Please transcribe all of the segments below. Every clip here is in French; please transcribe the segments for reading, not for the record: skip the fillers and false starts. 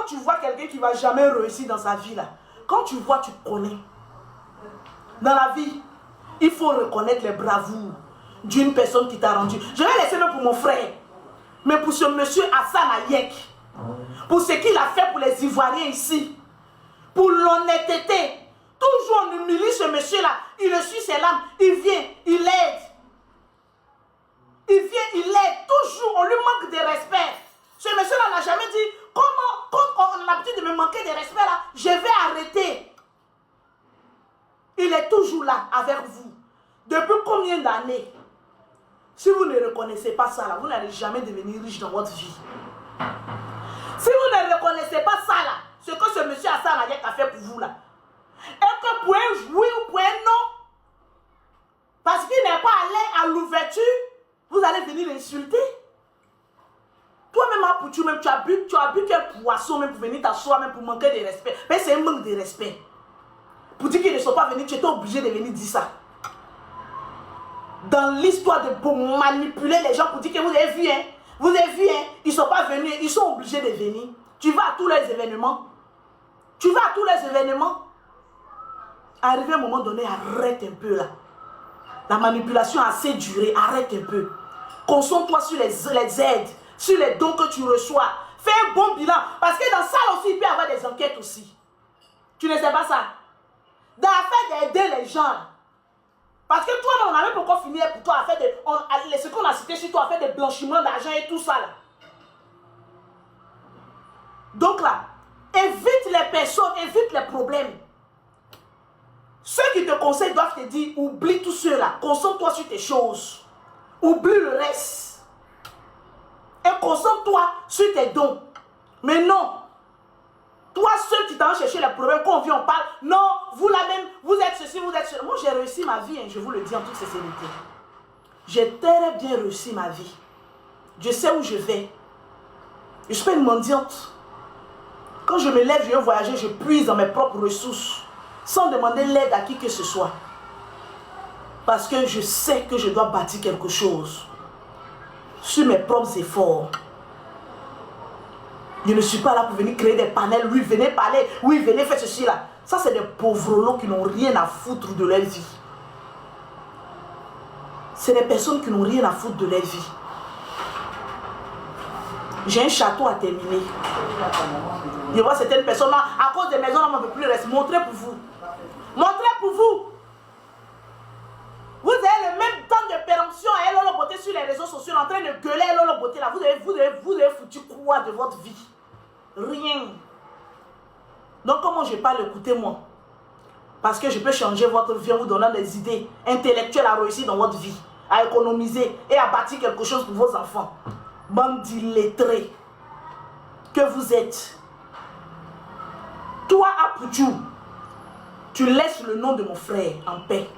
tu vois quelqu'un qui ne va jamais réussir dans sa vie, là, quand tu vois, tu connais. Dans la vie, il faut reconnaître les bravoures d'une personne qui t'a rendu. Je vais laisser même pour mon frère. Mais pour ce monsieur Hassan Ayek, pour ce qu'il a fait pour les Ivoiriens ici, pour l'honnêteté, toujours on humilie ce monsieur-là, il le suit ses larmes, il vient, il aide. Il vient, il aide, toujours, on lui manque de respect. Ce monsieur-là n'a jamais dit, comment, quand on a l'habitude de me manquer de respect là, je vais arrêter. Il est toujours là avec vous. Depuis combien d'années? Si vous ne reconnaissez pas ça là, vous n'allez jamais devenir riche dans votre vie. Si vous ne reconnaissez pas ça là, ce que ce monsieur Hassan Ayek a fait pour vous là, et que pour un oui ou pour un non, parce qu'il n'est pas allé à l'ouverture, vous allez venir l'insulter. Toi-même, Apoutou, même, tu as bu quel poisson même pour venir t'asseoir, même pour manquer de respect. Mais c'est un manque de respect. Pour dire qu'ils ne sont pas venus, tu étais obligé de venir dire ça. Dans l'histoire de pour manipuler les gens, pour dire que vous avez vu, hein, ils ne sont pas venus, ils sont obligés de venir. Tu vas à tous les événements. Arrivé à un moment donné, arrête un peu là. La manipulation a assez duré, arrête un peu. Concentre-toi sur les aides, sur les dons que tu reçois. Fais un bon bilan. Parce que dans ça aussi, il peut y avoir des enquêtes aussi. Tu ne sais pas ça? Dans l'affaire d'aider les gens. Parce que toi, on a même pourquoi finir pour toi à faire ce qu'on a cité sur toi, à faire des blanchiments d'argent et tout ça là. Donc là, évite les personnes, évite les problèmes. Ceux qui te conseillent doivent te dire, oublie tout cela, concentre-toi sur tes choses. Oublie le reste. Et concentre-toi sur tes dons. Mais non. Toi, ceux qui t'ont cherché les problèmes, quand on vient, on parle. Non, vous là même, vous êtes ceci, vous êtes cela. Moi, j'ai réussi ma vie, hein, je vous le dis en toute sincérité. J'ai très bien réussi ma vie. Je sais où je vais. Je suis pas une mendiante. Quand je me lève, je viens voyager, je puise dans mes propres ressources. Sans demander l'aide à qui que ce soit. Parce que je sais que je dois bâtir quelque chose. Sur mes propres efforts. Je ne suis pas là pour venir créer des panels. Oui, venez parler. Oui, venez faire ceci là. Ça, c'est des pauvres qui n'ont rien à foutre de leur vie. C'est des personnes qui n'ont rien à foutre de leur vie. J'ai un château à terminer. Je vois certaines personnes là, à cause des maisons, on ne peut plus rester. Montrez pour vous. Montrez pour vous. Vous avez le même temps de péremption à Lolo Beauté sur les réseaux sociaux en train de gueuler à Lolo Beauté là. Vous avez foutu quoi de votre vie? Rien. Donc comment je ne vais pas l'écouter moi? Parce que je peux changer votre vie en vous donnant des idées intellectuelles à réussir dans votre vie, à économiser et à bâtir quelque chose pour vos enfants. Bande d'illettrés que vous êtes. Toi, Apoutou, tu laisses le nom de mon frère en paix.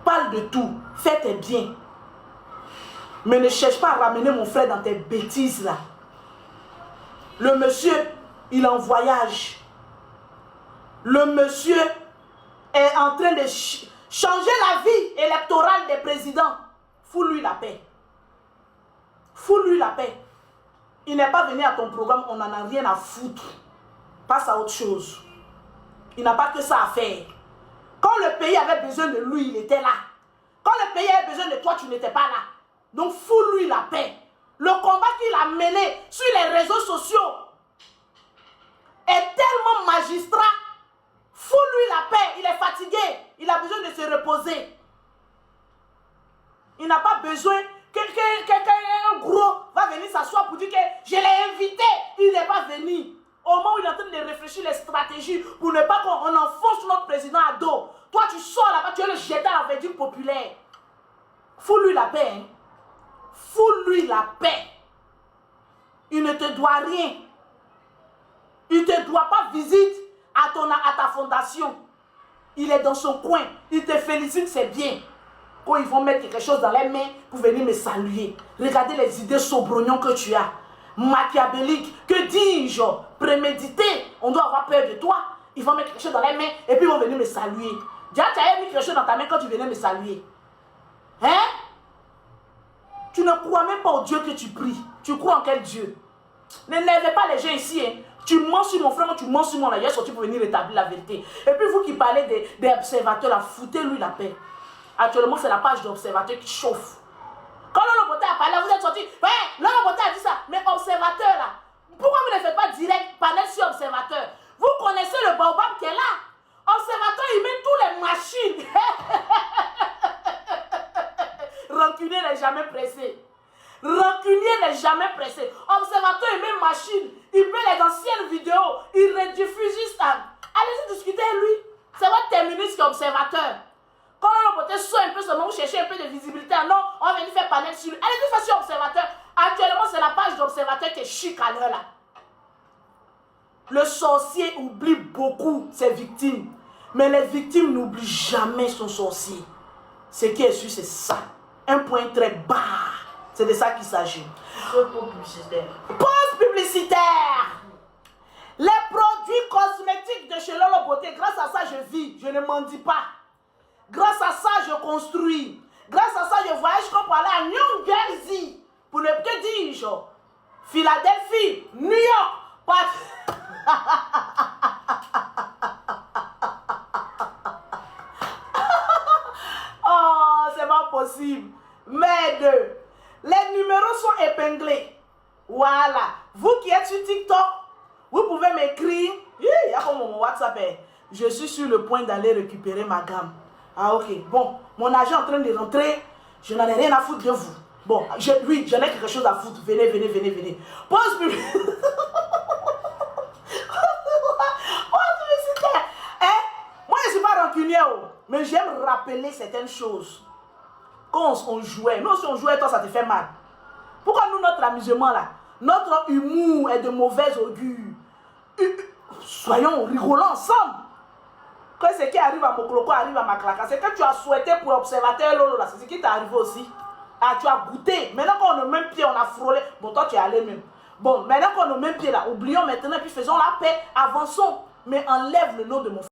Parle de tout, fais tes biens. Mais ne cherche pas à ramener mon frère dans tes bêtises là. Le monsieur, il est en voyage. Le monsieur est en train de changer la vie électorale des présidents. Fous-lui la paix. Fous-lui la paix. Il n'est pas venu à ton programme, on n'en a rien à foutre. Passe à autre chose. Il n'a pas que ça à faire. Quand le pays avait besoin de lui, il était là. Quand le pays avait besoin de toi, tu n'étais pas là. Donc fous-lui la paix. Le combat qu'il a mené sur les réseaux sociaux est tellement magistrat. Fous-lui la paix. Il est fatigué. Il a besoin de se reposer. Il n'a pas besoin que quelqu'un gros va venir s'asseoir pour dire que je l'ai invité. Il n'est pas venu. Au moment où il est en train de réfléchir les stratégies pour ne pas qu'on enfonce notre président à dos. Toi, tu sors là-bas, tu veux le jeter à la verdict populaire. Fous-lui la paix. Hein? Fous-lui la paix. Il ne te doit rien. Il ne te doit pas visite à ta fondation. Il est dans son coin. Il te félicite, c'est bien. Quand ils vont mettre quelque chose dans les mains pour venir me saluer. Regardez les idées saugrenues que tu as. Machiavélique, que dis-je, prémédité, on doit avoir peur de toi. Ils vont mettre quelque chose dans les mains et puis ils vont venir me saluer. Déjà, tu as mis quelque chose dans ta main quand tu venais me saluer. Hein? Tu ne crois même pas au Dieu que tu pries. Tu crois en quel Dieu? N'énervez pas les gens ici. Hein. Tu mens sur mon frère, moi tu mens sur moi. Là. Il est sorti pour venir rétablir la vérité. Et puis vous qui parlez des observateurs, là, foutez-lui la paix. Actuellement, c'est la page d'observateurs qui chauffe. Quand Lolo Boté a parlé, vous êtes sorti. Ouais, Lolo Boté a dit ça. Mais observateur, là, pourquoi vous ne faites pas direct panel sur observateur? Vous connaissez le baobab qui est là. Observateur, il met tous les machines. Rancunier n'est jamais pressé. Rancunier n'est jamais pressé. Observateur, il met machine. Il met les anciennes vidéos. Il rediffuse juste. Allez-y discuter avec lui. C'est votre terminus qui est observateur. Quand le côté soit un peu son nom, vous cherchez un peu de visibilité. Non, on va venir faire panel sur lui. Allez-y faire sur observateur. Actuellement, c'est la page d'observateur qui est chic à l'heure là. Le sorcier oublie beaucoup ses victimes. Mais les victimes n'oublient jamais son sorcier. Ce qui est sûr, c'est ça. Un point très bas. C'est de ça qu'il s'agit. Pause publicitaire. Pause publicitaire. Les produits cosmétiques de chez Lolo Beauté, grâce à ça, je vis. Je ne m'en dis pas. Grâce à ça, je construis. Grâce à ça, je voyage comme pour aller à New Jersey. Pour ne que dis-je, Philadelphie, New York. Oh, c'est pas possible. Merde. Les numéros sont épinglés. Voilà. Vous qui êtes sur TikTok, vous pouvez m'écrire. Il y a comme mon WhatsApp. Je suis sur le point d'aller récupérer ma gamme. Ah ok. Bon, mon agent est en train de rentrer. Je n'en ai rien à foutre de vous. Bon, oui, j'en ai quelque chose à foutre. Venez, venez, venez, venez. Pause publicitaire. Pause publicitaire. Moi, je ne suis pas rancunier, mais j'aime rappeler certaines choses. Quand on jouait, nous aussi on jouait, toi ça te fait mal. Pourquoi nous, notre amusement là, notre humour est de mauvaise augure? Soyons rigolants ensemble. Quand ce qui arrive à Mokloko arrive à Maklaka, c'est que tu as souhaité pour observateur Lolo là, c'est ce qui t'est arrivé aussi. Ah, tu as goûté. Maintenant qu'on a le même pied, on a frôlé. Bon, toi tu es allé même. Bon, maintenant qu'on a le même pied là, oublions maintenant, puis faisons la paix, avançons. Mais enlève le nom de mon frère.